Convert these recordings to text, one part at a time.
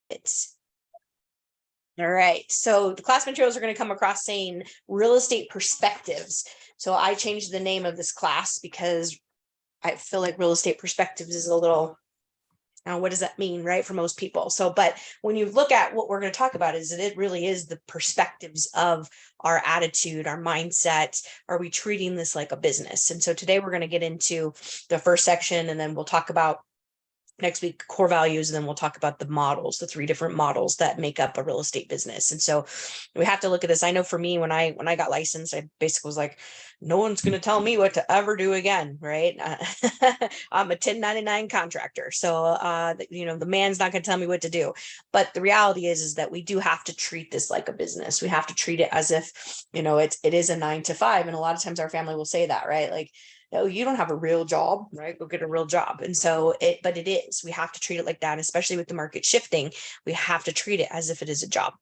It's all right. So the class materials are going to come across saying real estate perspectives. So I changed the name of this class because I feel like real estate perspectives is a little, what does that mean, right? For most people. So, but when you look at what we're going to talk about is that it really is the perspectives of our attitude, our mindset. Are we treating this like a business? And so today we're going to get into the first section, and then we'll talk about next week core values, and then we'll talk about the models, the 3 different models that make up a real estate business. And so we have to look at this. I know for me, when I got licensed, I basically was like, no one's going to tell me what to ever do again, right? I'm a 1099 contractor, so the man's not going to tell me what to do. But the reality is that we do have to treat this like a business. We have to treat it as if it is a 9 to 5, and a lot of times our family will say that, right? Like, no, you don't have a real job, right? Go get a real job. And so but it is, we have to treat it like that. And especially with the market shifting, we have to treat it as if it is a job.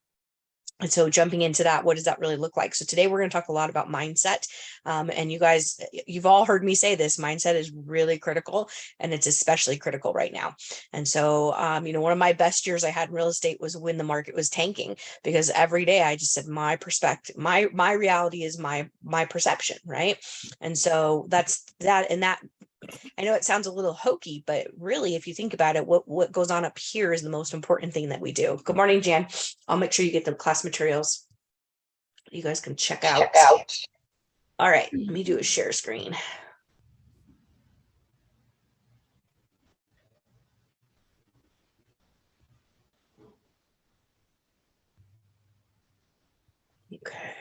And so jumping into that, what does that really look like? So today we're going to talk a lot about mindset. And you guys, you've all heard me say this, mindset is really critical, and it's especially critical right now. And so, one of my best years I had in real estate was when the market was tanking, because every day I just said, my perspective, my reality is my perception, right? And so that's that. And that, I know it sounds a little hokey, but really, if you think about it, what goes on up here is the most important thing that we do. Good morning, Jan. I'll make sure you get the class materials. You guys can check out. All right, let me do a share screen. Okay.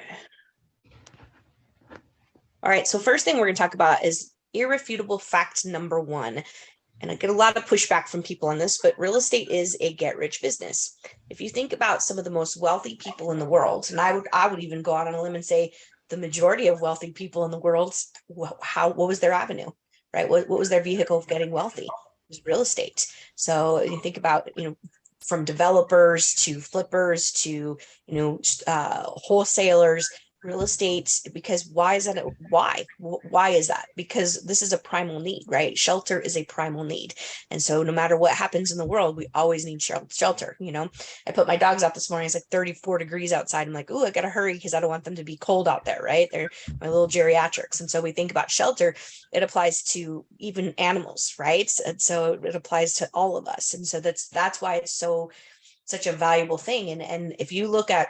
All right, so first thing we're going to talk about is irrefutable fact number 1. And I get a lot of pushback from people on this, but real estate is a get-rich business. If you think about some of the most wealthy people in the world, and I would even go out on a limb and say the majority of wealthy people in the world, what was their avenue, right? What was their vehicle of getting wealthy? It was real estate. So you think about, from developers to flippers to, wholesalers, real estate, because why is that? Why is that? Because this is a primal need, right? Shelter is a primal need. And so no matter what happens in the world, we always need shelter. I put my dogs out this morning. It's like 34 degrees outside. I'm like, oh, I got to hurry because I don't want them to be cold out there, right? They're my little geriatrics. And so we think about shelter. It applies to even animals, right? And so it applies to all of us. And so that's why it's such a valuable thing. And if you look at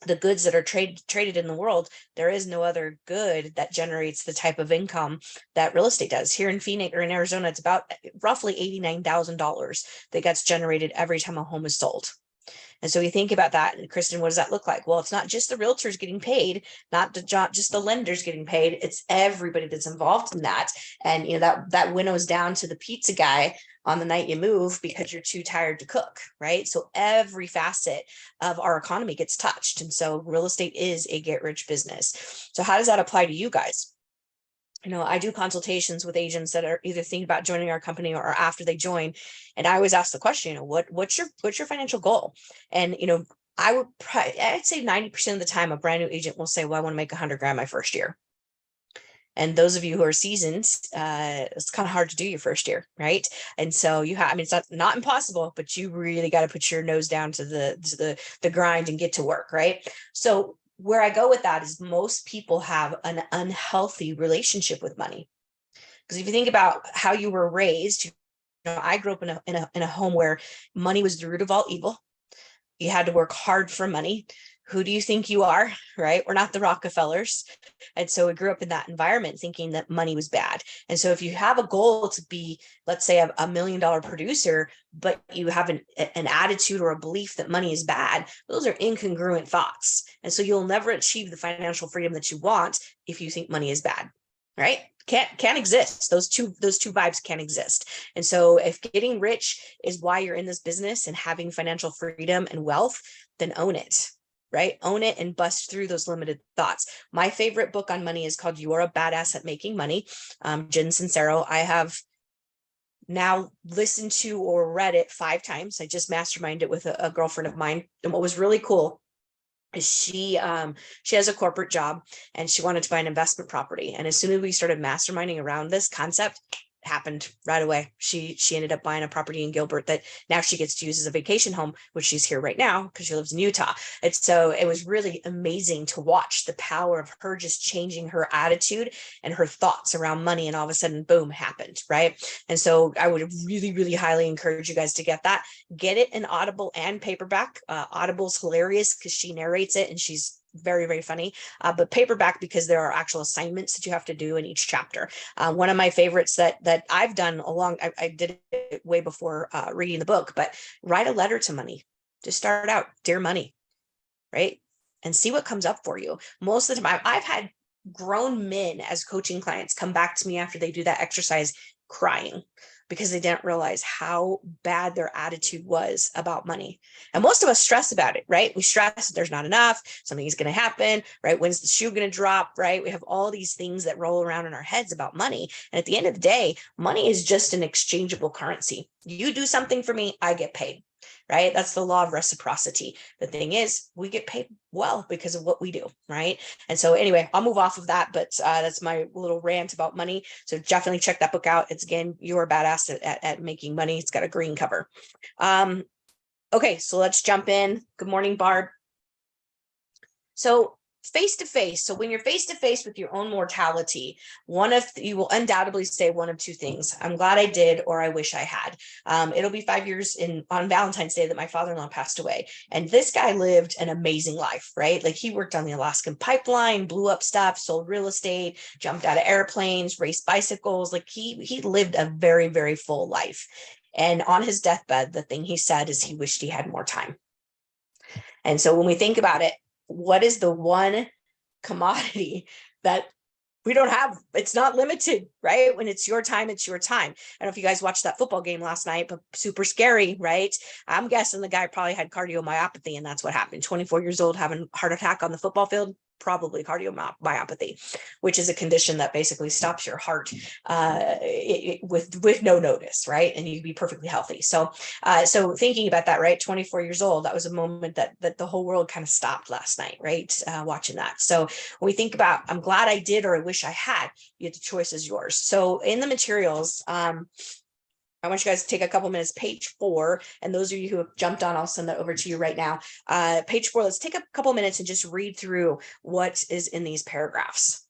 the goods that are traded in the world, there is no other good that generates the type of income that real estate does. Here in Phoenix or in Arizona, it's about roughly $89,000 that gets generated every time a home is sold. And so you think about that, and Kristen, what does that look like? Well, it's not just the realtors getting paid, not just the lenders getting paid. It's everybody that's involved in that. And that winnows down to the pizza guy on the night you move because you're too tired to cook, right? So every facet of our economy gets touched. And so real estate is a get-rich business. So how does that apply to you guys? I do consultations with agents that are either thinking about joining our company or after they join. And I always ask the question, what's your financial goal? And, I'd say 90% of the time, a brand new agent will say, well, I want to make $100,000 my first year. And those of you who are seasoned, it's kind of hard to do your first year, right? And so it's not impossible, but you really got to put your nose down to the grind and get to work, right? So where I go with that is most people have an unhealthy relationship with money. Because if you think about how you were raised, I grew up in a home where money was the root of all evil. You had to work hard for money. Who do you think you are, right? We're not the Rockefellers. And so we grew up in that environment thinking that money was bad. And so if you have a goal to be, let's say, a $1 million producer, but you have an attitude or a belief that money is bad, those are incongruent thoughts. And so you'll never achieve the financial freedom that you want if you think money is bad, right? Can't exist. Those two vibes can't exist. And so if getting rich is why you're in this business and having financial freedom and wealth, then own it. Right? Own it and bust through those limited thoughts. My favorite book on money is called You Are a Badass at Making Money. Jen Sincero. I have now listened to or read it 5 times. I just masterminded it with a girlfriend of mine. And what was really cool is she has a corporate job and she wanted to buy an investment property. And as soon as we started masterminding around this concept, happened right away. She ended up buying a property in Gilbert that now she gets to use as a vacation home, which she's here right now because she lives in Utah. And so it was really amazing to watch the power of her just changing her attitude and her thoughts around money. And all of a sudden, boom, happened, right? And so I would really, really highly encourage you guys to get that. Get it in Audible and paperback. Audible's hilarious because she narrates it and she's very, very funny, but paperback because there are actual assignments that you have to do in each chapter. One of my favorites that I've done I did it way before reading the book, but write a letter to money. Just start out, dear money, right? And see what comes up for you. Most of the time, I've had grown men as coaching clients come back to me after they do that exercise crying because they didn't realize how bad their attitude was about money. And most of us stress about it, right? We stress there's not enough, something's going to happen, right? When's the shoe going to drop, right? We have all these things that roll around in our heads about money. And at the end of the day, money is just an exchangeable currency. You do something for me, I get paid, right? That's the law of reciprocity. The thing is, we get paid well because of what we do, right? And so anyway, I'll move off of that, but that's my little rant about money. So definitely check that book out. It's, again, You're a Badass at Making Money. It's got a green cover. Okay, so let's jump in. Good morning, Barb. So face to face. So when you're face to face with your own mortality, you will undoubtedly say one of two things: I'm glad I did, or I wish I had. It'll be 5 years on Valentine's Day that my father-in-law passed away. And this guy lived an amazing life, right? Like, he worked on the Alaskan pipeline, blew up stuff, sold real estate, jumped out of airplanes, raced bicycles. Like, he lived a very, very full life. And on his deathbed, the thing he said is he wished he had more time. And so when we think about it, what is the one commodity that we don't have? It's not limited, right? When it's your time, it's your time. I don't know if you guys watched that football game last night, but super scary, right? I'm guessing the guy probably had cardiomyopathy, and that's what happened. 24 years old, having a heart attack on the football field, probably cardiomyopathy, which is a condition that basically stops your heart with no notice, right? And you'd be perfectly healthy. So thinking about that, right? 24 years old, that was a moment that the whole world kind of stopped last night, right? Watching that. So when we think about, I'm glad I did, or I wish I had, the choice is yours. So in the materials, I want you guys to take a couple minutes, page 4, and those of you who have jumped on, I'll send that over to you right now. Page 4, let's take a couple minutes and just read through what is in these paragraphs.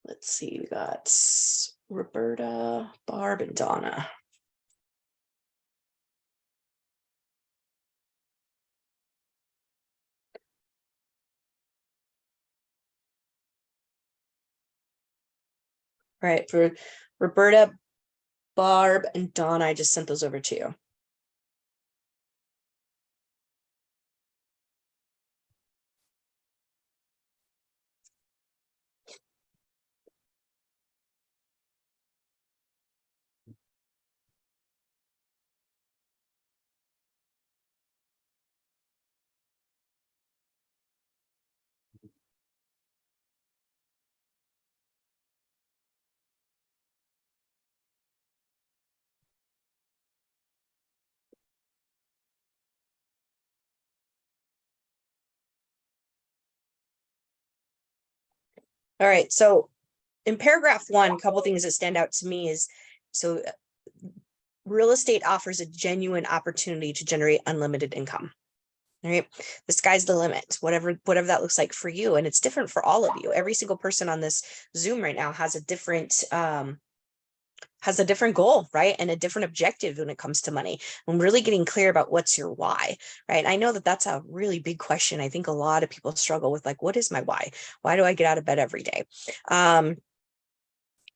Let's see, we got Roberta, Barb, and Donna. All right, for Roberta, Barb, and Donna, I just sent those over to you. All right, so in paragraph 1, a couple things that stand out to me is, so real estate offers a genuine opportunity to generate unlimited income. All right, the sky's the limit, whatever that looks like for you. And it's different for all of you. Every single person on this Zoom right now has a different goal, right? And a different objective when it comes to money. I'm really getting clear about what's your why, right? I know that that's a really big question. I think a lot of people struggle with, like, what is my why? Why do I get out of bed every day?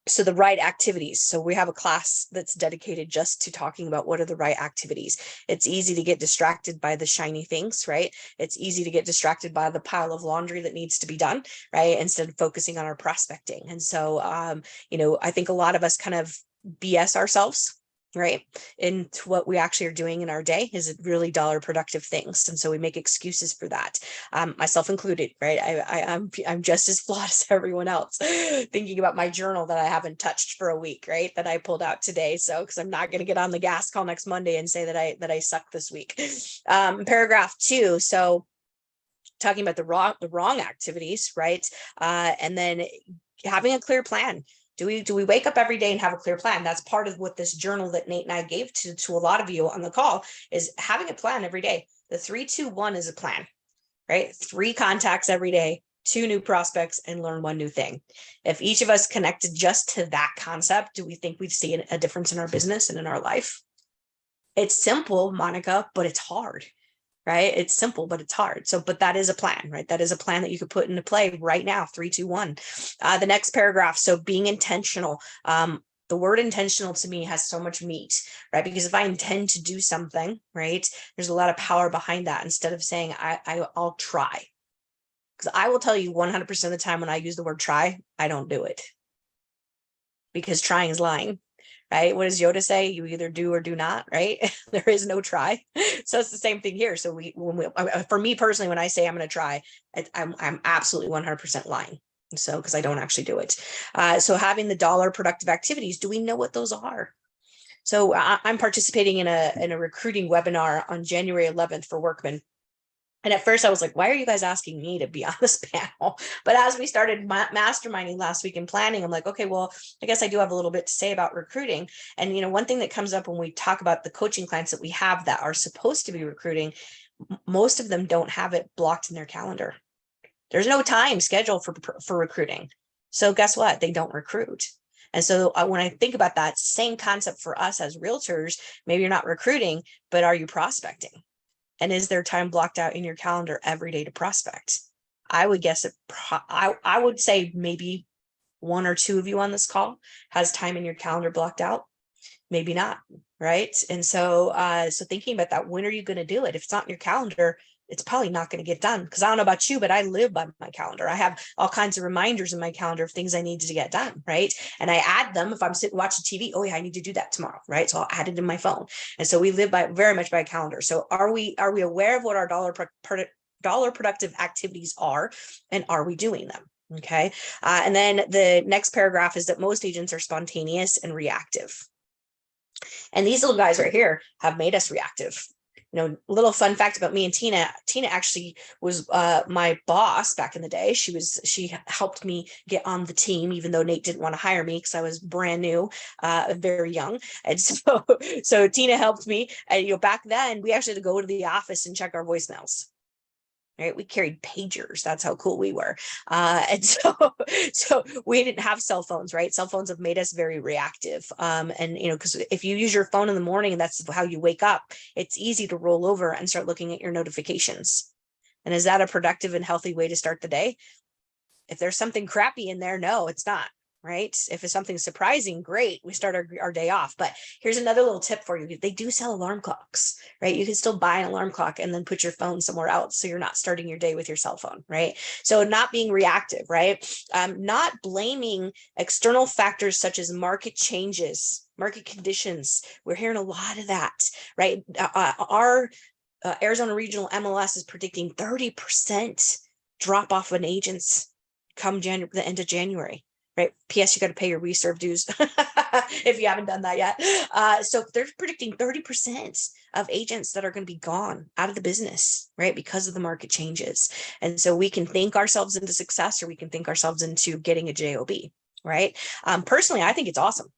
So the right activities. So we have a class that's dedicated just to talking about what are the right activities. It's easy to get distracted by the shiny things, right? It's easy to get distracted by the pile of laundry that needs to be done, right? Instead of focusing on our prospecting. And so, I think a lot of us kind of BS ourselves, right, into what we actually are doing in our day. Is it really dollar productive things? And so we make excuses for that, myself included, right? I'm just as flawed as everyone else. Thinking about my journal that I haven't touched for a week, right, that I pulled out today. So because I'm not going to get on the gas call next Monday and say that I suck this week. Paragraph 2. So talking about the wrong activities, right? And then having a clear plan. Do we wake up every day and have a clear plan? That's part of what this journal that Nate and I gave to a lot of you on the call, is having a plan every day. The 3-2-1 is a plan, right? 3 contacts every day, 2 new prospects, and learn 1 new thing. If each of us connected just to that concept, do we think we'd see a difference in our business and in our life? It's simple, Monica, but it's hard, right? It's simple, but it's hard. So, but that is a plan, right? That is a plan that you could put into play right now. 3-2-1. The next paragraph. So being intentional. The word intentional to me has so much meat, right? Because if I intend to do something, right, there's a lot of power behind that, instead of saying I'll try. Because I will tell you 100% of the time when I use the word try, I don't do it. Because trying is lying, right? What does Yoda say? You either do or do not, right? There is no try. So it's the same thing here. So for me personally, when I say I'm going to try, I'm absolutely 100% lying. So, because I don't actually do it. So having the dollar productive activities, do we know what those are? So I'm participating in a recruiting webinar on January 11th for Workman. And at first I was like, why are you guys asking me to be on this panel? But as we started masterminding last week and planning, I'm like, okay, well, I guess I do have a little bit to say about recruiting. And, you know, one thing that comes up when we talk about the coaching clients that we have that are supposed to be recruiting, most of them don't have it blocked in their calendar. There's no time scheduled for recruiting. So guess what? They don't recruit. And so when I think about that same concept for us as realtors, maybe you're not recruiting, but are you prospecting? And is there time blocked out in your calendar every day to prospect? I would guess I would say maybe 1 or 2 of you on this call has time in your calendar blocked out. Maybe not, right? And so so thinking about that, when are you going to do it? If it's not in your calendar, it's probably not going to get done. Because I don't know about you, but I live by my calendar. I have all kinds of reminders in my calendar of things I need to get done, right? And I add them if I'm sitting watching TV. Oh yeah, I need to do that tomorrow, right? So I'll add it in my phone. And so we live very much by a calendar. So are we aware of what our dollar productive activities are, and are we doing them? Okay. And then the next paragraph is that most agents are spontaneous and reactive. And these little guys right here have made us reactive. You know, little fun fact about me and Tina. Tina actually was my boss back in the day. She helped me get on the team, even though Nate didn't want to hire me because I was brand new, very young. And so Tina helped me. And you know, back then we actually had to go to the office and check our voicemails. Right, we carried pagers. That's how cool we were. And so we didn't have cell phones, right? Cell phones have made us very reactive. And you know, because if you use your phone in the morning and that's how you wake up, it's easy to roll over and start looking at your notifications. And is that a productive and healthy way to start the day? If there's something crappy in there, no, it's not. Right? If it's something surprising, great. We start our day off. But here's another little tip for you. They do sell alarm clocks, right? You can still buy an alarm clock and then put your phone somewhere else, so you're not starting your day with your cell phone, right? So not being reactive, right? Not blaming external factors such as market changes, market conditions. We're hearing a lot of that, right? Our Arizona Regional MLS is predicting 30% drop off in agents come the end of January. Right. P.S. You got to pay your reserve dues if you haven't done that yet. So they're predicting 30% of agents that are going to be gone out of the business, right? Because of the market changes. And so we can think ourselves into success, or we can think ourselves into getting a job, right? Personally, I think it's awesome.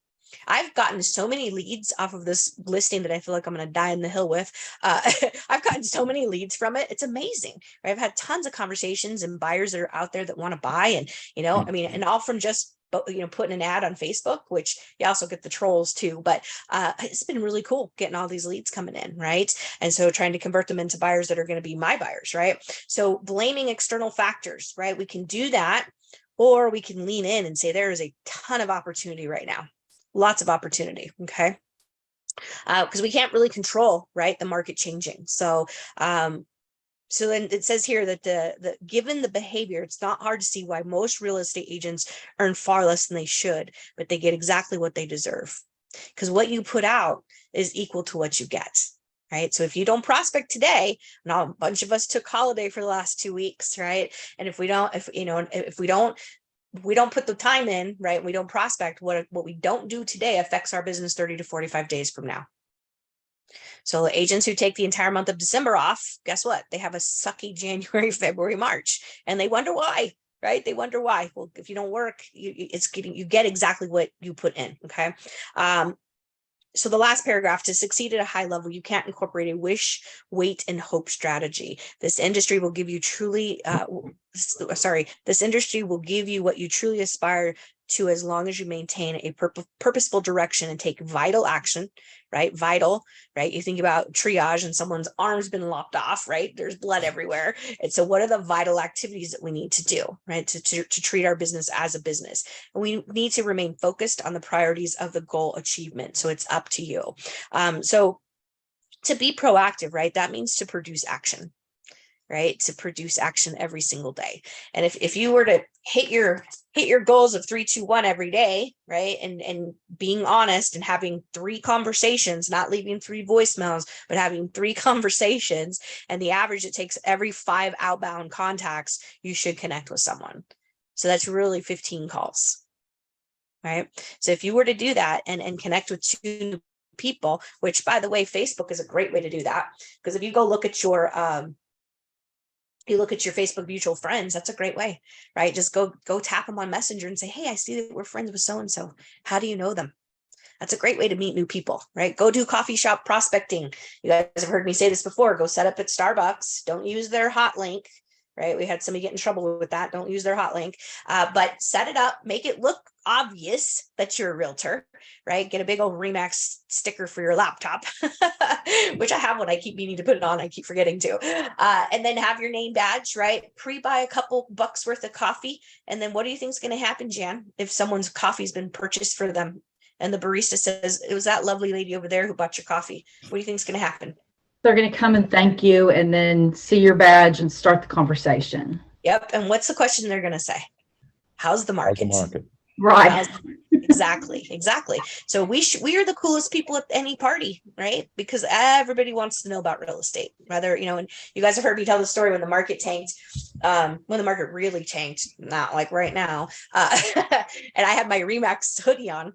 I've gotten so many leads off of this listing that I feel like I'm going to die in the hill with. I've gotten so many leads from it. It's amazing. Right? I've had tons of conversations and buyers that are out there that want to buy. And, you know, I mean, and all from just, you know, putting an ad on Facebook, which you also get the trolls too. But it's been really cool getting all these leads coming in. Right. And so trying to convert them into buyers that are going to be my buyers. Right. So blaming external factors. Right. We can do that, or we can lean in and say there is a ton of opportunity right now. Lots of opportunity. Okay. Because we can't really control, right, the market changing. So so then it says here that the given the behavior, it's not hard to see why most real estate agents earn far less than they should, but they get exactly what they deserve. Because what you put out is equal to what you get. Right. So if you don't prospect today, now a bunch of us took holiday for the last 2 weeks, right? And if we don't put the time in, right? We don't prospect. What we don't do today affects our business 30 to 45 days from now. So agents who take the entire month of December off, guess what? They have a sucky January, February, March, and they wonder why, right? They wonder why. Well, if you don't work, you get exactly what you put in. Okay. So the last paragraph, to succeed at a high level, you can't incorporate a wish, wait, and hope strategy. This industry will give you this industry will give you what you truly aspire to, as long as you maintain a purposeful direction and take vital action, right? Vital, right? You think about triage and someone's arm's been lopped off, right? There's blood everywhere. And so what are the vital activities that we need to do, right? To treat our business as a business. And we need to remain focused on the priorities of the goal achievement. So it's up to you. So to be proactive, right? That means to produce action, right? To produce action every single day. And if you were to hit your goals of 3, 2, 1 every day, right? And being honest and having 3 conversations, not leaving 3 voicemails, but having 3 conversations, and the average it takes every 5 outbound contacts, you should connect with someone. So that's really 15 calls, right? So if you were to do that and connect with 2 people, which by the way, Facebook is a great way to do that, because if you go look at your Facebook mutual friends, that's a great way, right? Just go tap them on Messenger and say, hey, I see that we're friends with so-and-so. How do you know them? That's a great way to meet new people, right? Go do coffee shop prospecting. You guys have heard me say this before. Go set up at Starbucks. Don't use their hot link, right? We had somebody get in trouble with that. Don't use their hot link, but set it up, make it look obvious that you're a realtor, right? Get a big old Remax sticker for your laptop, which I have one. I keep meaning to put it on. I keep forgetting to. And then have your name badge, right? Pre-buy a couple bucks worth of coffee. And then what do you think is going to happen, Jan, if someone's coffee's been purchased for them and the barista says, it was that lovely lady over there who bought your coffee? What do you think is going to happen? They're going to come and thank you and then see your badge and start the conversation. Yep. And what's the question they're going to say? How's the market? How's the market? Right. Exactly. So we are the coolest people at any party, right? Because everybody wants to know about real estate. Rather, and you guys have heard me tell the story when the market tanked, when the market really tanked, not like right now. And I had my Remax hoodie on.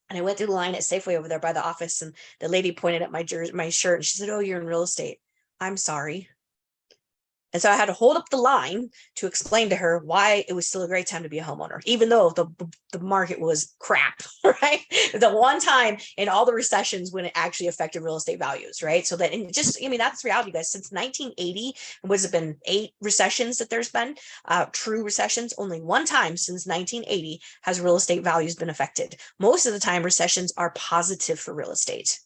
And I went through the line at Safeway over there by the office, and the lady pointed at my shirt, and she said, "Oh, you're in real estate." I'm sorry. And so I had to hold up the line to explain to her why it was still a great time to be a homeowner, even though the market was crap, right? The one time in all the recessions when it actually affected real estate values, right? So that, and just, that's reality, guys. Since 1980, was it been 8 recessions that there's been, true recessions? Only one time since 1980 has real estate values been affected. Most of the time, recessions are positive for real estate.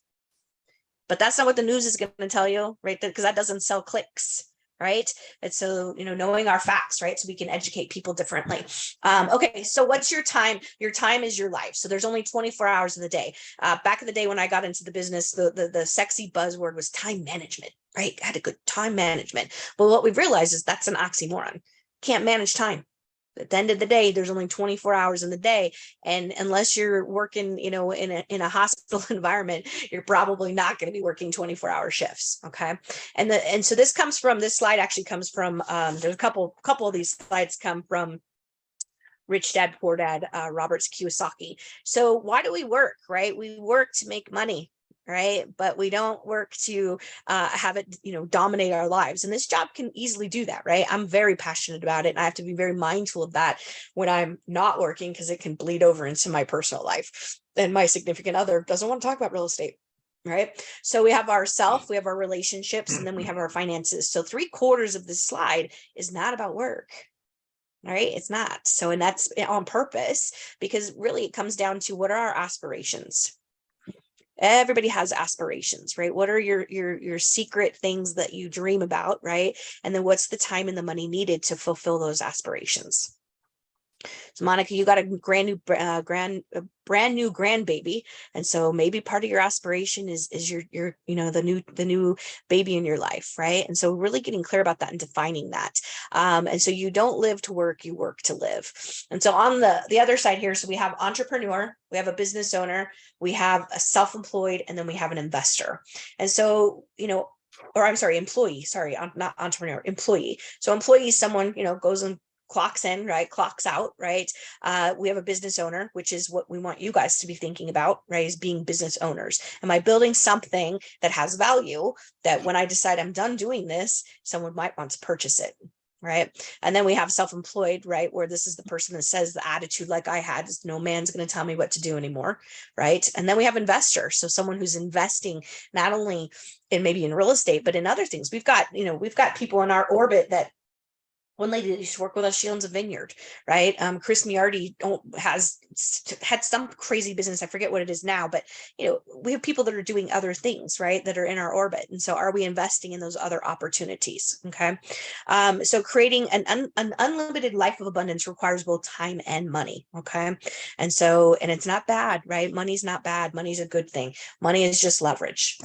But that's not what the news is going to tell you, right? Because that doesn't sell clicks. Right. And so, knowing our facts, right. So we can educate people differently. Okay. So what's your time? Your time is your life. So there's only 24 hours in the day. Back in the day when I got into the business, the sexy buzzword was time management, right? I had a good time management. But what we've realized is that's an oxymoron. Can't manage time. At the end of the day, there's only 24 hours in the day. And unless you're working, in a hospital environment, you're probably not going to be working 24-hour shifts. Okay. And so this slide actually comes from, there's a couple of these slides come from Rich Dad, Poor Dad, Robert Kiyosaki. So why do we work, right? We work to make money. Right. But we don't work to have it, dominate our lives. And this job can easily do that. Right. I'm very passionate about it. And I have to be very mindful of that when I'm not working, because it can bleed over into my personal life. And my significant other doesn't want to talk about real estate. Right. So we have ourself, we have our relationships, and then we have our finances. So 3/4 of this slide is not about work. Right. It's not. So, and that's on purpose, because really it comes down to, what are our aspirations? Everybody has aspirations, right? What are your secret things that you dream about, right? And then what's the time and the money needed to fulfill those aspirations? So Monica, you got a brand new grandbaby, and so maybe part of your aspiration is your the new baby in your life, right? And so really getting clear about that and defining that. And so you don't live to work, you work to live. And so on the other side here, so we have entrepreneur, we have a business owner, we have a self-employed, and then we have an investor. And so employee. Sorry, not entrepreneur, employee. So employee is someone goes and clocks in, right? Clocks out, right? We have a business owner, which is what we want you guys to be thinking about, right? Is being business owners. Am I building something that has value that when I decide I'm done doing this, someone might want to purchase it? Right. And then we have self-employed, right? Where this is the person that says the attitude like I had is no man's going to tell me what to do anymore. Right. And then we have investor. So someone who's investing not only in maybe in real estate, but in other things. We've got people in our orbit that one lady that used to work with us, she owns a vineyard, right? Chris Miardi has had some crazy business. I forget what it is now, but we have people that are doing other things, right? That are in our orbit. And so are we investing in those other opportunities? Okay. So creating an unlimited life of abundance requires both time and money. Okay. And it's not bad, right? Money's not bad. Money's a good thing. Money is just leverage.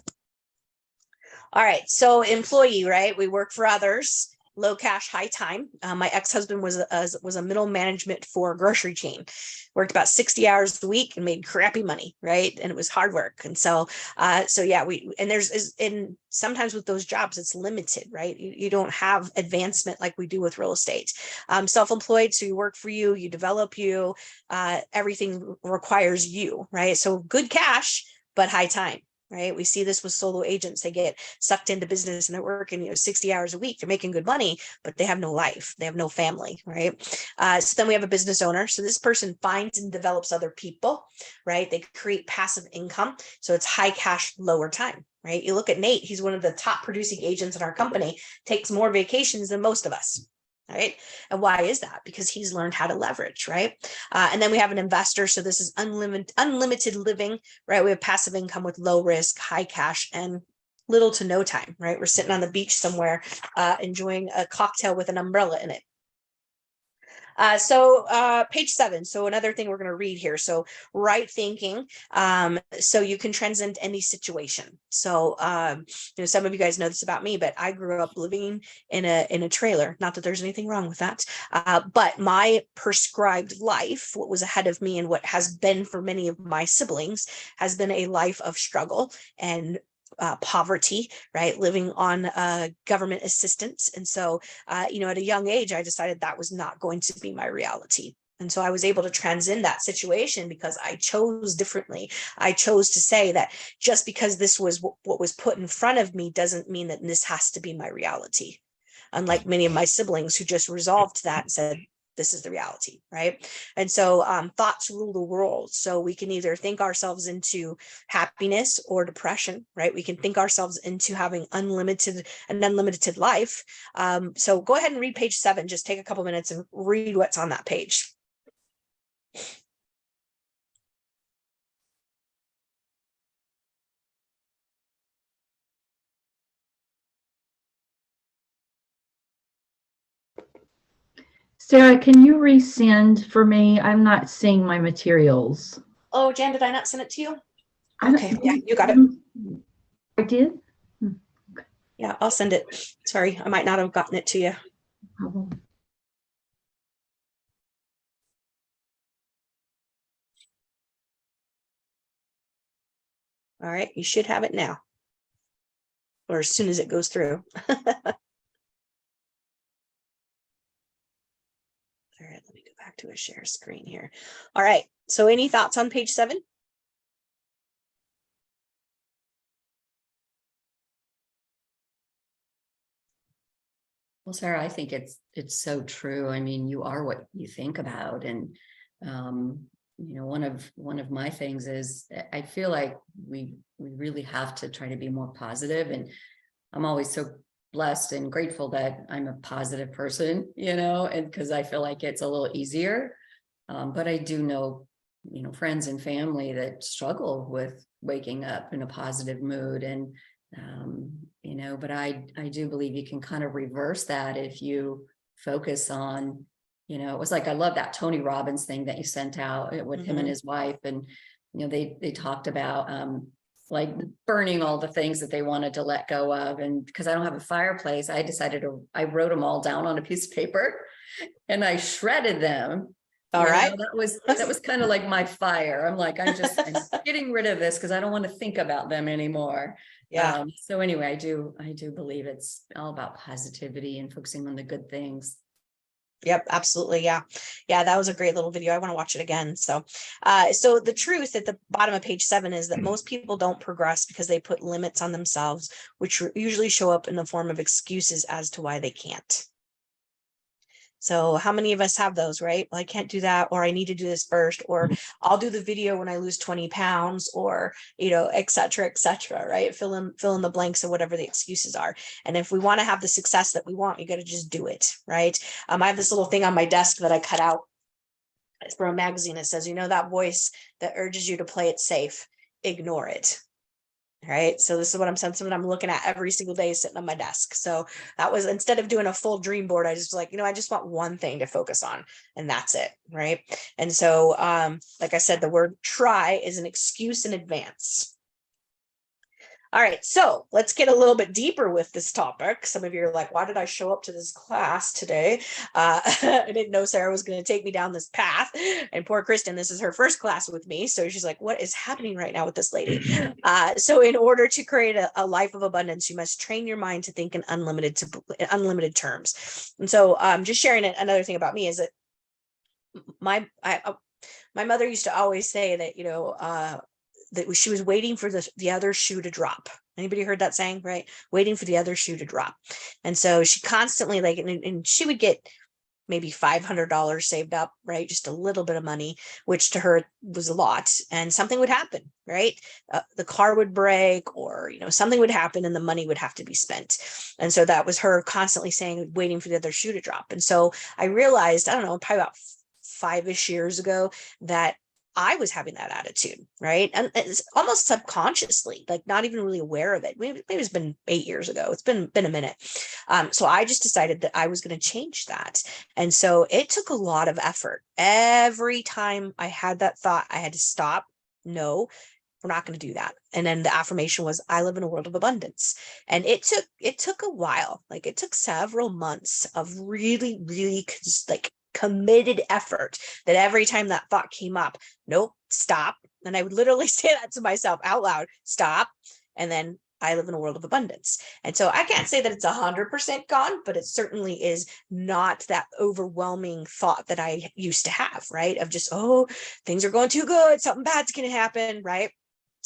All right. So employee, right? We work for others. Low cash, high time. My ex-husband was a middle management for a grocery chain, worked about 60 hours a week and made crappy money, right? And it was hard work. And so yeah, and sometimes with those jobs, it's limited, right? You don't have advancement like we do with real estate. Self-employed, so you work for you, you develop everything requires you, right? So good cash, but high time. Right. We see this with solo agents. They get sucked into business and they're working, 60 hours a week. They're making good money, but they have no life. They have no family. Right. So then we have a business owner. So this person finds and develops other people. Right. They create passive income. So it's high cash, lower time. Right. You look at Nate. He's one of the top producing agents in our company, takes more vacations than most of us. Right. And why is that? Because he's learned how to leverage. Right. And then we have an investor. So this is unlimited living. Right. We have passive income with low risk, high cash, and little to no time. Right. We're sitting on the beach somewhere, enjoying a cocktail with an umbrella in it. Page 7. So another thing we're going to read here. So right thinking. So you can transcend any situation. So, some of you guys know this about me, but I grew up living in a trailer. Not that there's anything wrong with that. But my prescribed life, what was ahead of me and what has been for many of my siblings, has been a life of struggle and poverty, right? Living on government assistance. And so, at a young age, I decided that was not going to be my reality. And so I was able to transcend that situation because I chose differently. I chose to say that just because this was what was put in front of me doesn't mean that this has to be my reality. Unlike many of my siblings who just resolved that and said, this is the reality, right? And so thoughts rule the world. So we can either think ourselves into happiness or depression, right? We can think ourselves into having an unlimited life. So go ahead and read page 7. Just take a couple minutes and read what's on that page. Sarah, can you resend for me? I'm not seeing my materials. Oh, Jan, did I not send it to you? Okay, yeah, you got it. I did? Yeah, I'll send it. Sorry, I might not have gotten it to you. No. All right, you should have it now. Or as soon as it goes through. All right, let me go back to a share screen here. All right, so any thoughts on page 7? Well, Sarah, I think it's so true. I mean, you are what you think about. And one of my things is I feel like we really have to try to be more positive. And I'm always so blessed and grateful that I'm a positive person, and because I feel like it's a little easier. But I do know, friends and family that struggle with waking up in a positive mood. And but I do believe you can kind of reverse that if you focus on, it was like, I love that Tony Robbins thing that you sent out with him and his wife. And, they talked about, like burning all the things that they wanted to let go of. And because I don't have a fireplace, I wrote them all down on a piece of paper and I shredded them. All right. That was kind of like my fire. I'm like, I'm getting rid of this because I don't want to think about them anymore. Yeah. So anyway, I do believe it's all about positivity and focusing on the good things. Yep, absolutely. Yeah. Yeah, that was a great little video. I want to watch it again. So the truth at the bottom of page 7 is that most people don't progress because they put limits on themselves, which usually show up in the form of excuses as to why they can't. So how many of us have those, right? Well, I can't do that, or I need to do this first, or I'll do the video when I lose 20 pounds, or, et cetera, right? Fill in the blanks of whatever the excuses are. And if we want to have the success that we want, you got to just do it, right? I have this little thing on my desk that I cut out. It's from a magazine. It says, that voice that urges you to play it safe, ignore it. Right. So this is what I'm looking at every single day sitting on my desk. So that was, instead of doing a full dream board, I just was like, I just want one thing to focus on, and that's it. Right. And so, like I said, the word try is an excuse in advance. All right, so let's get a little bit deeper with this topic. Some of you are like, why did I show up to this class today? I didn't know Sarah was going to take me down this path. And poor Kristen, this is her first class with me. So she's like, what is happening right now with this lady? So in order to create a life of abundance, you must train your mind to think in unlimited terms. And so just sharing another thing about me is that my mother used to always say that, that she was waiting for the other shoe to drop. Anybody heard that saying, right? Waiting for the other shoe to drop. And so she constantly and she would get maybe $500 saved up, right? Just a little bit of money, which to her was a lot. And something would happen, right? The car would break, or, something would happen and the money would have to be spent. And so that was her constantly saying, waiting for the other shoe to drop. And so I realized, I don't know, probably about 5-ish years ago, that I was having that attitude, right? And it's almost subconsciously, like not even really aware of it. Maybe it's been 8 years ago. It's been a minute. So I just decided that I was going to change that. And so it took a lot of effort. Every time I had that thought, I had to stop. No, we're not going to do that. And then the affirmation was, I live in a world of abundance. And it took a while. Like it took several months of really, really committed effort, that every time that thought came up, nope, stop. And I would literally say that to myself out loud, stop. And then I live in a world of abundance. And so I can't say that it's 100% gone, but it certainly is not that overwhelming thought that I used to have, right? Of just, oh, things are going too good, something bad's going to happen, right?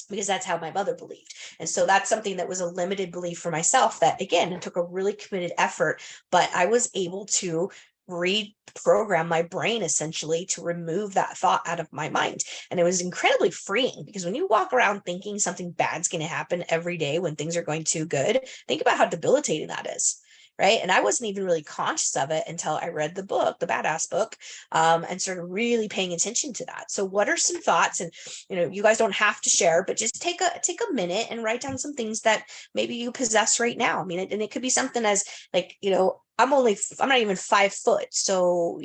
Because that's how my mother believed. And so that's something that was a limited belief for myself, that again, it took a really committed effort, but I was able to reprogram my brain essentially to remove that thought out of my mind. And it was incredibly freeing, because when you walk around thinking something bad's going to happen every day when things are going too good, think about how debilitating that is. Right. And I wasn't even really conscious of it until I read the book, the Badass book, and started really paying attention to that. So what are some thoughts? And, you guys don't have to share, but just take a minute and write down some things that maybe you possess right now. I mean, and it could be something as like, I'm not even 5 foot. So,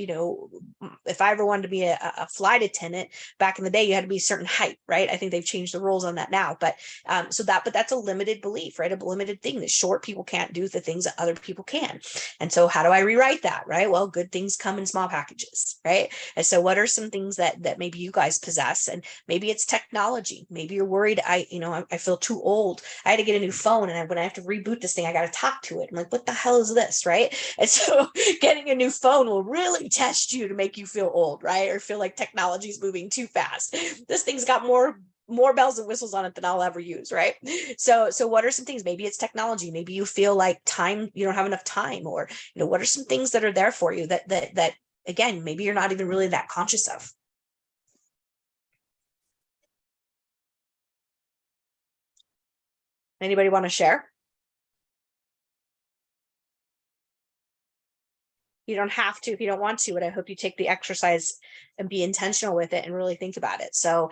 if I ever wanted to be a flight attendant back in the day, you had to be a certain height, right? I think they've changed the rules on that now, but that's a limited belief, right? A limited thing that short people can't do the things that other people can. And so how do I rewrite that, right? Well, good things come in small packages, right? And so what are some things that maybe you guys possess? And maybe it's technology. Maybe you're worried, I feel too old. I had to get a new phone, and when I have to reboot this thing, I got to talk to it. I'm like, what the hell is this, right? And so getting a new phone will really test you to make you feel old, right? Or feel like technology is moving too fast. This thing's got more bells and whistles on it than I'll ever use, right? So what are some things? Maybe it's technology. Maybe you feel like you don't have enough time, or what are some things that are there for you that again, maybe you're not even really that conscious of. Anybody want to share? You don't have to if you don't want to, but I hope you take the exercise and be intentional with it and really think about it. So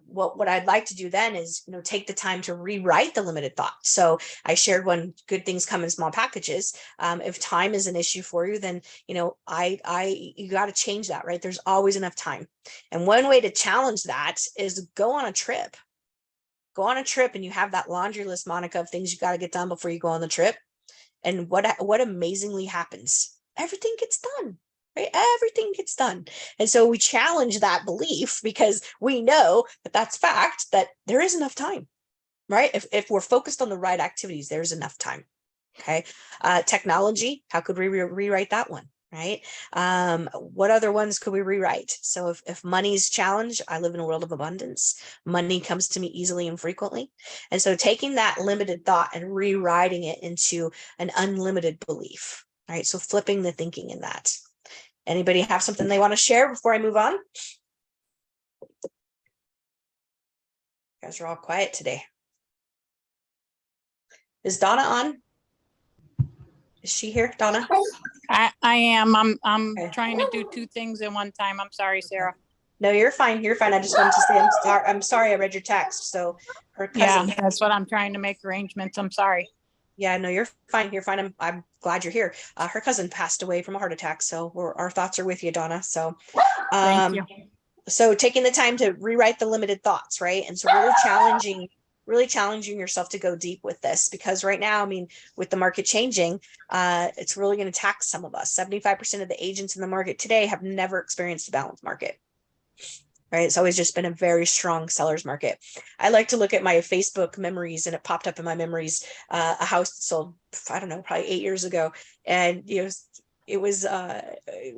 what I'd like to do then is, take the time to rewrite the limited thought. So I shared one, good things come in small packages. If time is an issue for you, then, you got to change that, right? There's always enough time. And one way to challenge that is go on a trip. Go on a trip and you have that laundry list, Monica, of things you got to get done before you go on the trip. And what amazingly happens? Everything gets done, right? Everything gets done. And so we challenge that belief, because we know that that's fact, that there is enough time, right? If we're focused on the right activities, there's enough time. Okay. Technology, how could we rewrite that one? right? What other ones could we rewrite? So if money's challenged, I live in a world of abundance. Money comes to me easily and frequently. And so taking that limited thought and rewriting it into an unlimited belief, right? So flipping the thinking in that. Anybody have something they want to share before I move on? You guys are all quiet today. Is Donna on? Is she here, Donna? I am. I'm Okay. trying to do two things at one time. I'm sorry, Sarah. No, you're fine. You're fine. I just wanted to say I'm sorry I read your text. So her cousin. Yeah, that's what I'm trying to make arrangements. I'm sorry. Yeah, no, you're fine. You're fine. I'm glad you're here. Her cousin passed away from a heart attack. So our thoughts are with you, Donna. So Thank you. so taking the time to rewrite the limited thoughts, right? And so really challenging yourself to go deep with this, because right now, I mean, with the market changing, it's really going to tax some of us. 75% of the agents in the market today have never experienced a balanced market. Right. It's always just been a very strong seller's market. I like to look at my Facebook memories, and it popped up in my memories, a house that sold, I don't know, probably 8 years ago. And, it was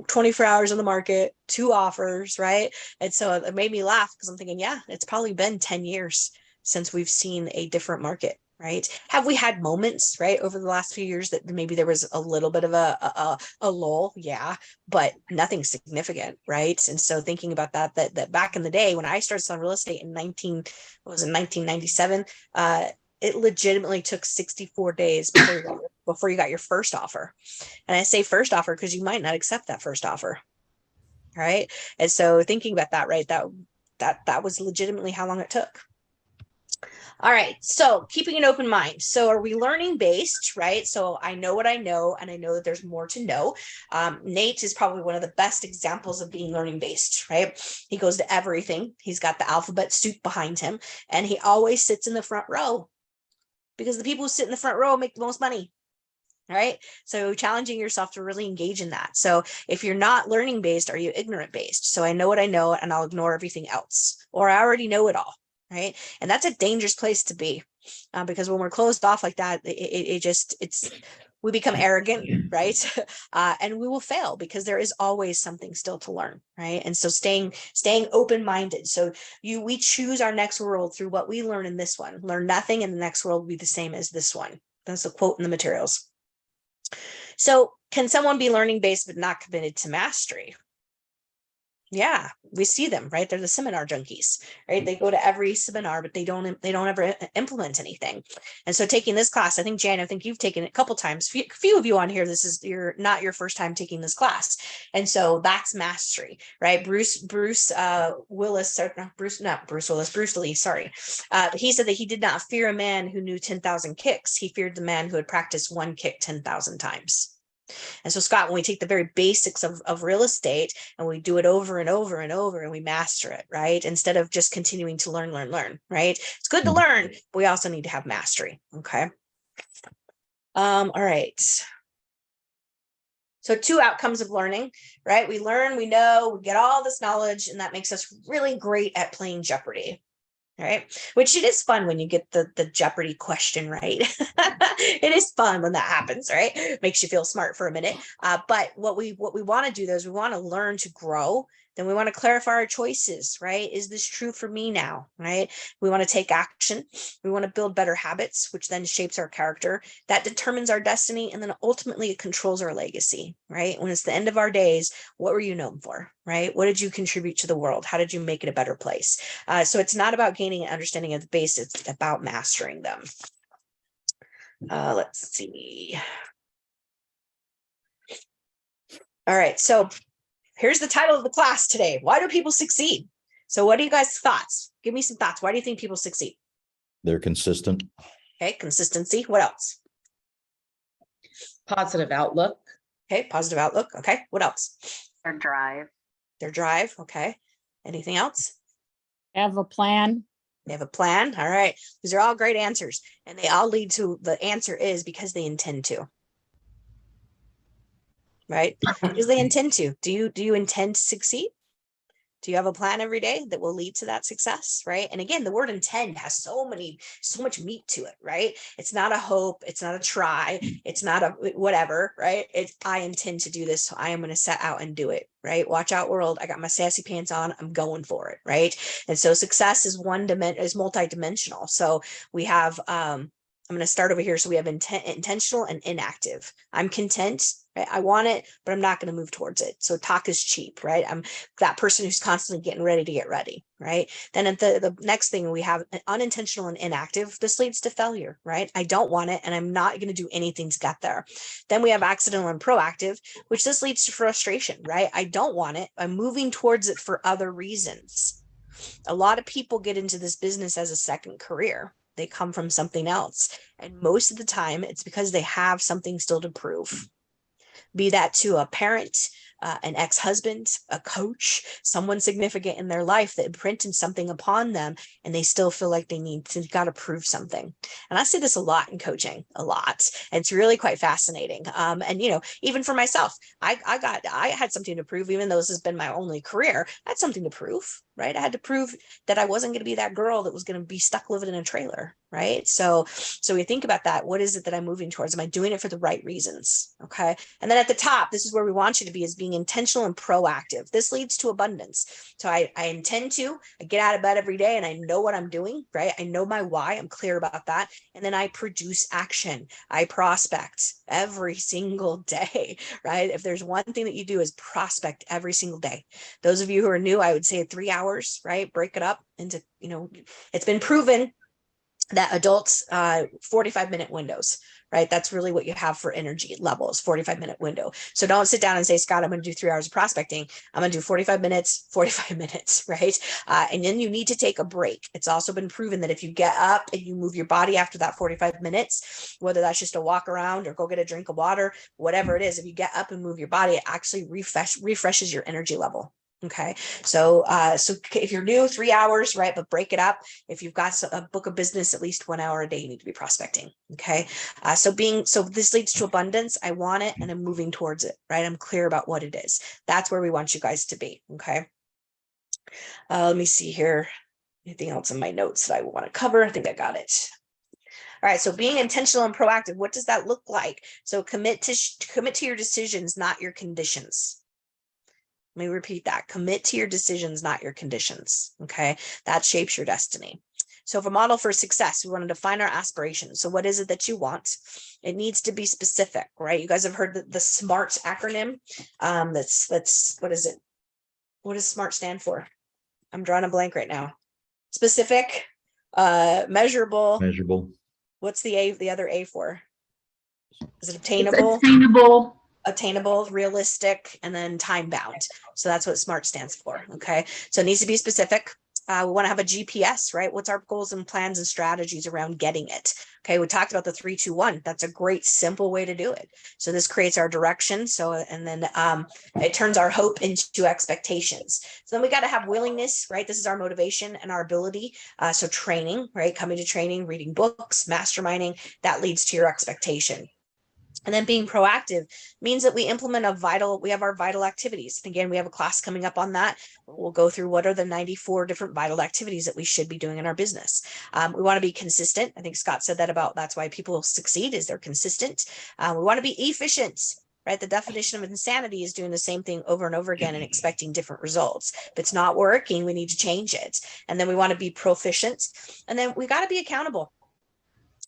24 hours on the market, 2 offers, right? And so it made me laugh, because I'm thinking, yeah, it's probably been 10 years since we've seen a different market, right? Have we had moments, right, over the last few years that maybe there was a little bit of a lull? Yeah, but nothing significant, right? And so thinking about that back in the day when I started selling real estate in 1997, it legitimately took 64 days before you got your first offer. And I say first offer because you might not accept that first offer, right? And so thinking about that, right, that was legitimately how long it took. All right, so keeping an open mind. So are we learning based, right? So I know what I know, and I know that there's more to know. Nate is probably one of the best examples of being learning based, right? He goes to everything. He's got the alphabet soup behind him, and he always sits in the front row, because the people who sit in the front row make the most money. Right. So challenging yourself to really engage in that. So if you're not learning based, are you ignorant based? So I know what I know, and I'll ignore everything else, or I already know it all. Right. And that's a dangerous place to be, because when we're closed off like that, we become arrogant, right? And we will fail, because there is always something still to learn, right? And so staying open-minded. So we choose our next world through what we learn in this one. Learn nothing, and the next world will be the same as this one. That's a quote in the materials. So can someone be learning based but not committed to mastery? Yeah, we see them, right? They're the seminar junkies, right? They go to every seminar, but they don't ever implement anything. And so taking this class, I think, Jan, I think you've taken it a couple times. Few of you on here, this is not your first time taking this class. And so that's mastery, right? Bruce Lee, sorry. He said that he did not fear a man who knew 10,000 kicks. He feared the man who had practiced one kick 10,000 times. And so, Scott, when we take the very basics of real estate and we do it over and over and over, and we master it, right? Instead of just continuing to learn, right? It's good to learn, but we also need to have mastery. Okay. All right. So 2 outcomes of learning, right? We learn, we know, we get all this knowledge, and that makes us really great at playing Jeopardy. Right. Which it is fun when you get the Jeopardy question right. It is fun when that happens, right? Makes you feel smart for a minute. But what we want to do, though, is we want to learn to grow. Then we want to clarify our choices, right? Is this true for me now, right? We want to take action. We want to build better habits, which then shapes our character. That determines our destiny, and then ultimately it controls our legacy, right? When it's the end of our days, what were you known for, right? What did you contribute to the world? How did you make it a better place? So it's not about gaining an understanding of the basics, it's about mastering them. Let's see. All right, so here's the title of the class today. Why do people succeed? So what are you guys' thoughts? Give me some thoughts. Why do you think people succeed? They're consistent. Okay, consistency. What else? Positive outlook. Okay, positive outlook. Okay, what else? Their drive. Their drive. Okay. Anything else? Have a plan. They have a plan. All right. These are all great answers, and they all lead to the answer is because they intend to. Right? Because they intend to. Do you intend to succeed? Do you have a plan every day that will lead to that success, right? And again, the word intend has so much meat to it, right? It's not a hope, it's not a try, it's not a whatever, right? It's I intend to do this, so I am going to set out and do it, right? Watch out, world. I got my sassy pants on, I'm going for it, right? And so success is multidimensional. So we have I'm going to start over here. So we have intentional and inactive. I'm content, right? I want it, but I'm not going to move towards it. So talk is cheap, right? I'm that person who's constantly getting ready to get ready, right? Then at the next thing we have unintentional and inactive. This leads to failure, right? I don't want it, and I'm not going to do anything to get there. Then we have accidental and proactive, which this leads to frustration, right? I don't want it. I'm moving towards it for other reasons. A lot of people get into this business as a second career. They come from something else. And most of the time, it's because they have something still to prove. Be that to a parent, an ex-husband, a coach, someone significant in their life that imprinted something upon them, and they still feel like they got to prove something. And I see this a lot in coaching, a lot. And it's really quite fascinating. And even for myself, I had something to prove, even though this has been my only career. I had something to prove, right? I had to prove that I wasn't going to be that girl that was going to be stuck living in a trailer, right? So we think about that. What is it that I'm moving towards? Am I doing it for the right reasons? Okay. And then at the top, this is where we want you to be, is being intentional and proactive. This leads to abundance. So I intend to, I get out of bed every day and I know what I'm doing, right? I know my why. I'm clear about that. And then I produce action. I prospect every single day, right? If there's one thing that you do is prospect every single day. Those of you who are new, I would say 3 hours, right? Break it up into, it's been proven that adults 45-minute windows, right? That's really what you have for energy levels, 45-minute window. So don't sit down and say, Scott, I'm going to do 3 hours of prospecting. I'm going to do 45 minutes, right? And then you need to take a break. It's also been proven that if you get up and you move your body after that 45 minutes, whether that's just a walk around or go get a drink of water, whatever it is, if you get up and move your body, it actually refreshes your energy level. Okay. So if you're new, 3 hours, right? But break it up. If you've got a book of business, at least 1 hour a day, you need to be prospecting. Okay. So this leads to abundance. I want it and I'm moving towards it, right? I'm clear about what it is. That's where we want you guys to be. Okay. Let me see here. Anything else in my notes that I want to cover? I think I got it. All right. So being intentional and proactive, what does that look like? So commit to your decisions, not your conditions. Let me repeat that. Commit to your decisions, not your conditions. Okay. That shapes your destiny. So for model for success, we want to define our aspirations. So what is it that you want? It needs to be specific, right? You guys have heard the SMART acronym. That's what is it? What does SMART stand for? I'm drawing a blank right now. Specific, measurable. Measurable. What's the other A for? Is it obtainable? It's attainable, realistic, and then time bound. So that's what SMART stands for. Okay. So it needs to be specific. We want to have a GPS, right? What's our goals and plans and strategies around getting it? Okay. We talked about the 3, 2, 1. That's a great, simple way to do it. So this creates our direction. So, and then it turns our hope into expectations. So then we got to have willingness, right? This is our motivation and our ability. So training, right? Coming to training, reading books, masterminding, that leads to your expectation. And then being proactive means that we implement we have our vital activities. Again, we have a class coming up on that. We'll go through what are the 94 different vital activities that we should be doing in our business. We want to be consistent. I think Scott said that's why people succeed, is they're consistent. We want to be efficient, right? The definition of insanity is doing the same thing over and over again and expecting different results. If it's not working, we need to change it. And then we want to be proficient. And then we got to be accountable.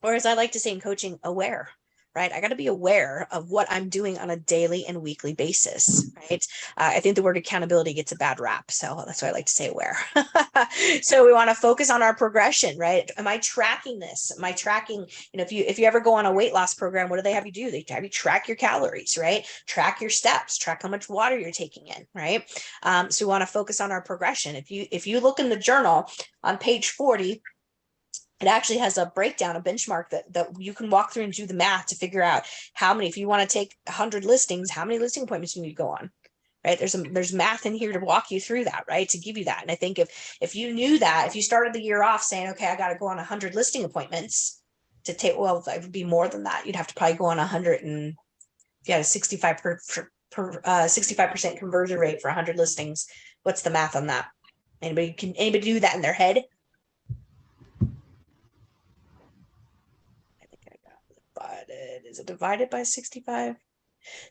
Or as I like to say in coaching, aware. Right? I got to be aware of what I'm doing on a daily and weekly basis, right? I think the word accountability gets a bad rap. So that's why I like to say aware. So we want to focus on our progression, right? Am I tracking this? Am I tracking, if you ever go on a weight loss program, what do they have you do? They have you track your calories, right? Track your steps, track how much water you're taking in, right? So we want to focus on our progression. If you look in the journal on page 40, it actually has a breakdown, a benchmark that you can walk through and do the math to figure out how many, if you want to take 100 listings, how many listing appointments you need to go on, right? There's math in here to walk you through that, right? To give you that. And I think if you knew that, if you started the year off saying, okay, I got to go on 100 listing appointments to take, well, it would be more than that. You'd have to probably go on 100 and if you had a 65% conversion rate for 100 listings. What's the math on that? Anybody do that in their head? I think I got divided. Is it divided by 65?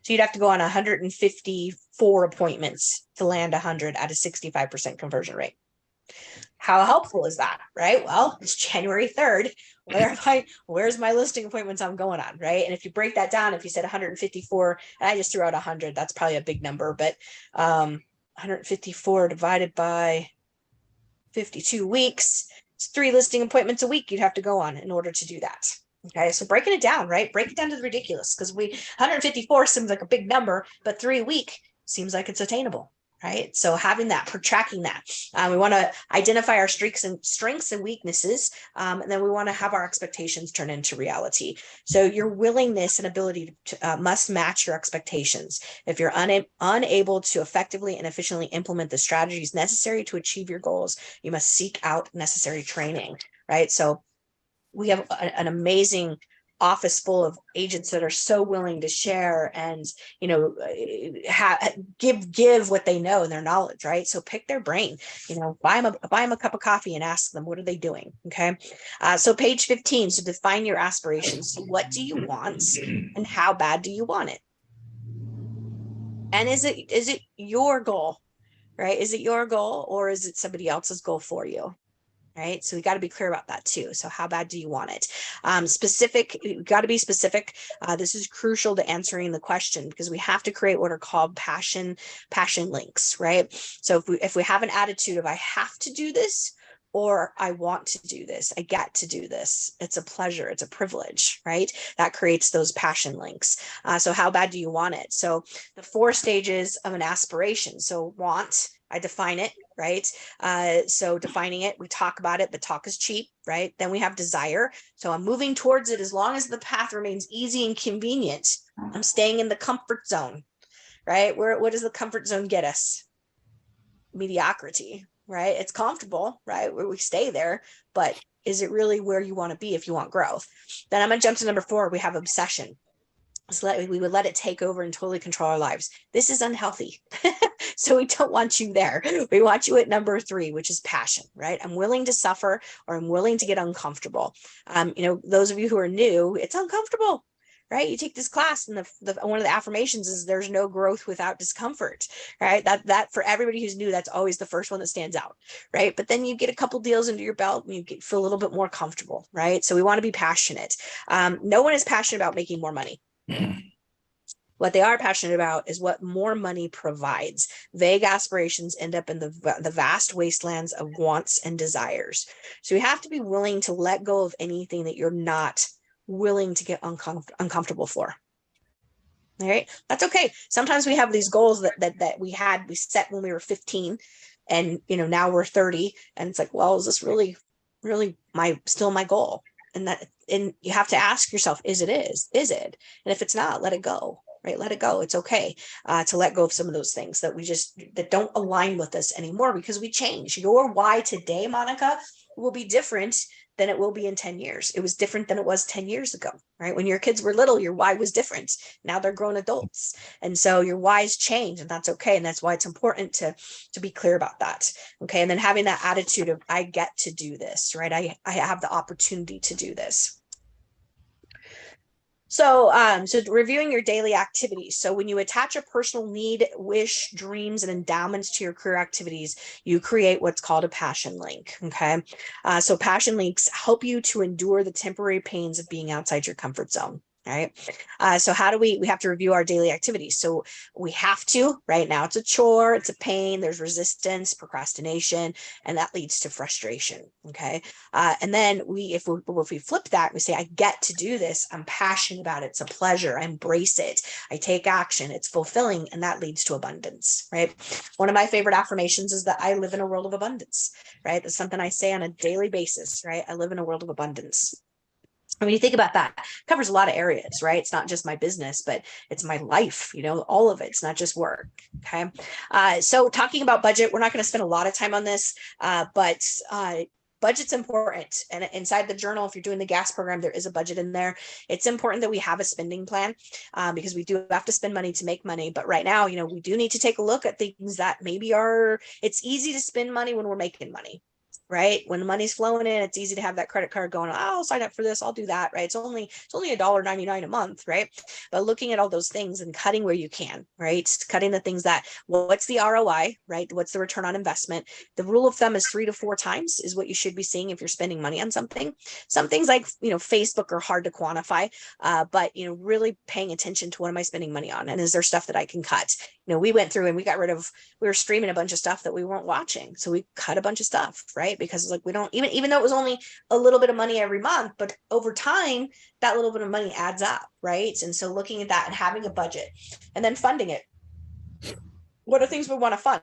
So you'd have to go on 154 appointments to land 100 at a 65% conversion rate. How helpful is that, right? Well, it's January 3rd. Where's my listing appointments I'm going on, right? And if you break that down, if you said 154, and I just threw out 100, that's probably a big number, but 154 divided by 52 weeks, it's 3 listing appointments a week you'd have to go on in order to do that. Okay, so breaking it down, right? Break it down to the ridiculous, because 154 seems like a big number, but 3 a week seems like it's attainable, right? So having that, tracking that, we want to identify our strengths and weaknesses, and then we want to have our expectations turn into reality. So your willingness and ability to, must match your expectations. If you're unable to effectively and efficiently implement the strategies necessary to achieve your goals, you must seek out necessary training, right? So we have an amazing office full of agents that are so willing to share and, you know, give what they know and their knowledge, right? So pick their brain, you know, buy them a cup of coffee and ask them, what are they doing? Okay. So page 15, so define your aspirations. So what do you want and how bad do you want it? And is it your goal, right? Is it your goal or is it somebody else's goal for you? Right. So we got to be clear about that too. So how bad do you want it? Specific, you got to be specific. This is crucial to answering the question because we have to create what are called passion links, right? So if we have an attitude of I have to do this or I want to do this, I get to do this, it's a pleasure, it's a privilege, right? That creates those passion links. So how bad do you want it? So the 4 stages of an aspiration. So want, I define it, right? So defining it, we talk about it, but talk is cheap, right? Then we have desire. So I'm moving towards it as long as the path remains easy and convenient. I'm staying in the comfort zone, right? What does the comfort zone get us? Mediocrity, right? It's comfortable, right? Where we stay there, but is it really where you want to be if you want growth? Then I'm going to jump to number 4. We have obsession. So we would let it take over and totally control our lives. This is unhealthy. So we don't want you there. We want you at number 3, which is passion, right? I'm willing to suffer or I'm willing to get uncomfortable. You know, those of you who are new, it's uncomfortable, right? You take this class and one of the affirmations is there's no growth without discomfort, right? That for everybody who's new, that's always the first one that stands out, right? But then you get a couple deals under your belt and you feel a little bit more comfortable, right? So we want to be passionate. No one is passionate about making more money. What they are passionate about is what more money provides. Vague aspirations end up in the vast wastelands of wants and desires. So you have to be willing to let go of anything that you're not willing to get uncomfortable for. All right, that's okay. Sometimes we have these goals that we set when we were 15, and you know now we're 30, and it's like, well, is this really still my goal? And you have to ask yourself, is it? And if it's not, let it go, right? Let it go. It's okay to let go of some of those things that don't align with us anymore because we change. Your why today, Monica, will be different than it will be in 10 years. It was different than it was 10 years ago, right? When your kids were little, your why was different. Now they're grown adults. And so your whys change, and that's okay. And that's why it's important to be clear about that. Okay. And then having that attitude of, I get to do this, right? I have the opportunity to do this. So, so reviewing your daily activities. So when you attach a personal need, wish, dreams, and endowments to your career activities, you create what's called a passion link. Okay. So passion links help you to endure the temporary pains of being outside your comfort zone. Right. So how do we have to review our daily activities? So we have to, right now it's a chore, it's a pain, there's resistance, procrastination, and that leads to frustration. Okay. And then if we flip that, we say, I get to do this. I'm passionate about it. It's a pleasure. I embrace it. I take action. It's fulfilling. And that leads to abundance. Right. One of my favorite affirmations is that I live in a world of abundance. Right. That's something I say on a daily basis. Right. I live in a world of abundance. And when you think about that, it covers a lot of areas, right? It's not just my business, but it's my life, you know, all of it. It's not just work. Okay. So talking about budget, we're not going to spend a lot of time on this, but budget's important. And inside the journal, if you're doing the gas program, there is a budget in there. It's important that we have a spending plan because we do have to spend money to make money. But right now, we do need to take a look at things that maybe it's easy to spend money when we're making money. Right? When money's flowing in, it's easy to have that credit card going, oh, I'll sign up for this, I'll do that, right? It's only $1.99 a month, right? But looking at all those things and cutting where you can, right? Cutting the things that, what's the ROI, right? What's the return on investment? The rule of thumb is 3 to 4 times is what you should be seeing if you're spending money on something. Some things like, Facebook are hard to quantify, but, really paying attention to what am I spending money on? And is there stuff that I can cut? We went through and we were streaming a bunch of stuff that we weren't watching. So we cut a bunch of stuff, right? Because we don't even though it was only a little bit of money every month, but over time, that little bit of money adds up, right? And so looking at that and having a budget and then funding it. What are things we want to fund?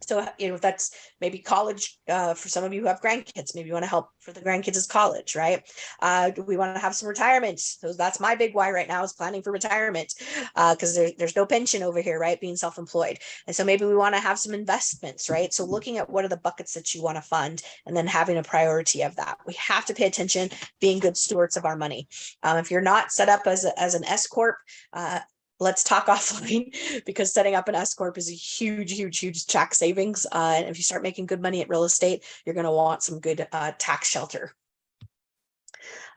So, that's maybe college for some of you who have grandkids, maybe you want to help for the grandkids' college, right? We want to have some retirement. So that's my big why right now is planning for retirement because there's no pension over here, right? Being self-employed. And so maybe we want to have some investments, right? So looking at what are the buckets that you want to fund and then having a priority of that. We have to pay attention, being good stewards of our money. If you're not set up as an S Corp, let's talk offline because setting up an S Corp is a huge tax savings. And if you start making good money at real estate, you're going to want some good tax shelter.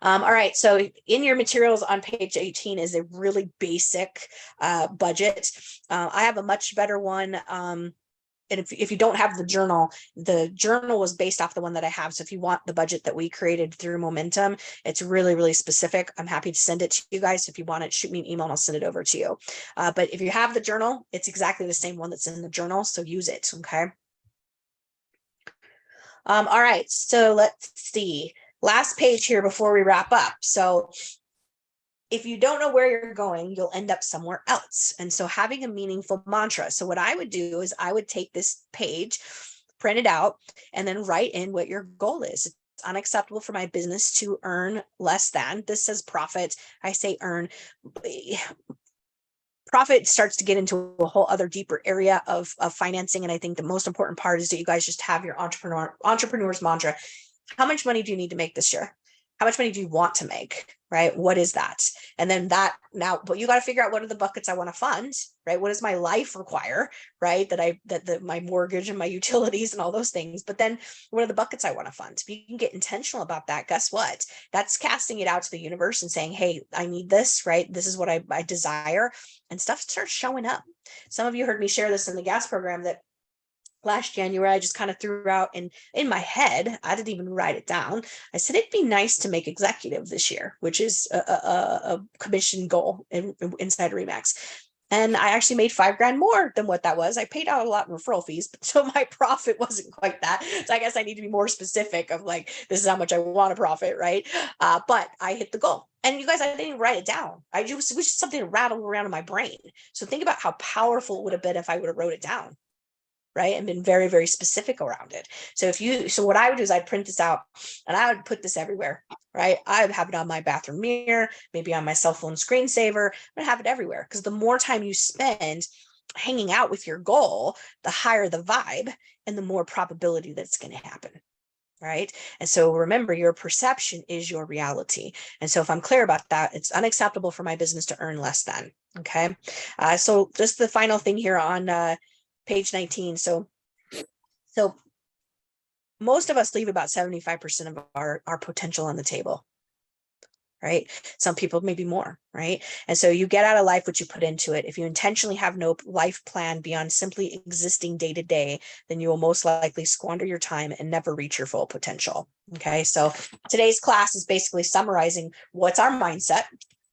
All right. So in your materials on page 18 is a really basic budget. I have a much better one. And if you don't have the journal was based off the one that I have. So if you want the budget that we created through Momentum, it's really specific. I'm happy to send it to you guys. If you want it, shoot me an email and I'll send it over to you. But if you have the journal, it's exactly the same one that's in the journal. So use it. Okay. All right. So let's see. Last page here before we wrap up. So if you don't know where you're going, you'll end up somewhere else. And so having a meaningful mantra. So what I would do is I would take this page, print it out, and then write in what your goal is. It's unacceptable for my business to earn less than. This says profit. I say earn. Profit starts to get into a whole other deeper area of financing. And I think the most important part is that you guys just have your entrepreneur's mantra. How much money do you need to make this year? How much money do you want to make, right? What is that? And then but you got to figure out what are the buckets I want to fund, right? What does my life require, right? That my mortgage and my utilities and all those things. But then what are the buckets I want to fund? If you can get intentional about that, guess what? That's casting it out to the universe and saying, hey, I need this, right? This is what I desire. And stuff starts showing up. Some of you heard me share this in the gas program that last January, I just kind of threw out in my head, I didn't even write it down. I said, it'd be nice to make executive this year, which is a commission goal inside RE/MAX. And I actually made $5,000 more than what that was. I paid out a lot in referral fees, but so my profit wasn't quite that. So I guess I need to be more specific of this is how much I want to profit, right? But I hit the goal. And you guys, I didn't even write it down. It was just something that rattled around in my brain. So think about how powerful it would have been if I would have wrote it down. Right. And been very, very specific around it. So what I would do is I'd print this out and I would put this everywhere. Right. I would have it on my bathroom mirror, maybe on my cell phone screensaver, but have it everywhere. Because the more time you spend hanging out with your goal, the higher the vibe and the more probability that it's going to happen. Right. And so remember, your perception is your reality. And so if I'm clear about that, it's unacceptable for my business to earn less than. Okay. So just the final thing here on page 19. So most of us leave about 75% of our potential on the table, right? Some people maybe more, right? And so you get out of life what you put into it. If you intentionally have no life plan beyond simply existing day to day, then you will most likely squander your time and never reach your full potential. Okay. So today's class is basically summarizing what's our mindset.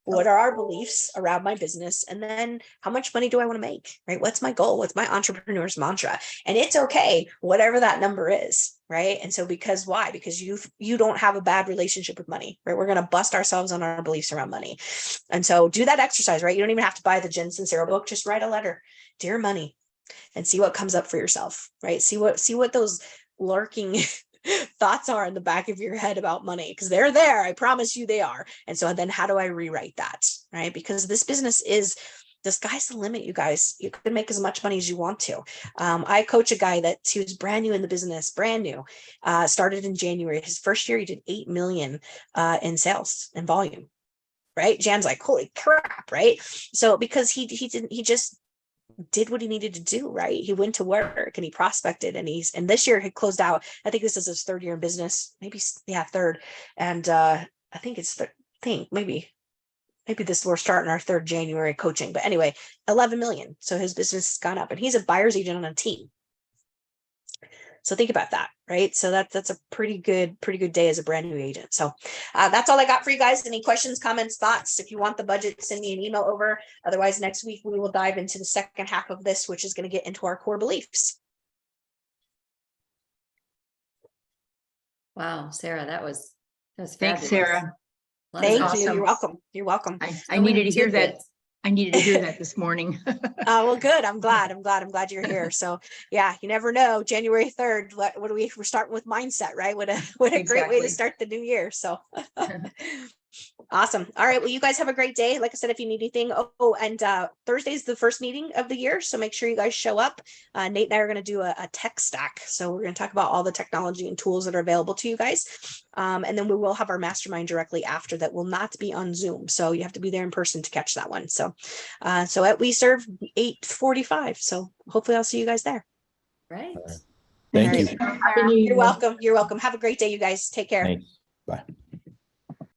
What are our beliefs around my business? And then how much money do I want to make, right? What's my goal? What's my entrepreneur's mantra? And it's okay, whatever that number is, right? And so why? Because you don't have a bad relationship with money, right? We're going to bust ourselves on our beliefs around money. And so do that exercise, right? You don't even have to buy the Jen Sincero book. Just write a letter, dear money, and see what comes up for yourself, right? See what those lurking thoughts are in the back of your head about money, because they're there. I promise you they are. And so then how do I rewrite that? Right? Because this business is the sky's the limit, you guys. You can make as much money as you want to. I coach a guy that he was brand new in the business, brand new, started in January. His first year, he did 8 million in sales and volume, right? Jan's like, holy crap, right? So because he just did what he needed to do, right? He went to work and he prospected, and this year he closed out. I think this is his third year in business, maybe, yeah, third. And I think it's maybe we're starting our third January coaching, but anyway, 11 million. So his business has gone up, and he's a buyer's agent on a team. So think about that, right? So that's a pretty good day as a brand new agent. So that's all I got for you guys. Any questions, comments, thoughts? If you want the budget, send me an email over. Otherwise, next week we will dive into the second half of this, which is going to get into our core beliefs. Wow, Sarah, that was Thanks, fabulous. Sarah. Thank you. awesome. You're welcome. You're welcome. I needed to hear that. I needed to hear that this morning. Well, good. I'm glad you're here. So yeah, you never know. January 3rd, what do we're starting with mindset, right? What a great way Exactly. to start the new year. So awesome. All right. Well, you guys have a great day. Like I said, if you need anything, and Thursday is the first meeting of the year. So make sure you guys show up. Nate and I are going to do a tech stack. So we're going to talk about all the technology and tools that are available to you guys. And then we will have our mastermind directly after that. Will not be on Zoom. So you have to be there in person to catch that one. So, we serve 8:45. So hopefully I'll see you guys there. Right. Thank All you. right. Happy New Year. You're welcome. You're welcome. Have a great day, you guys. Take care. Thanks. Bye.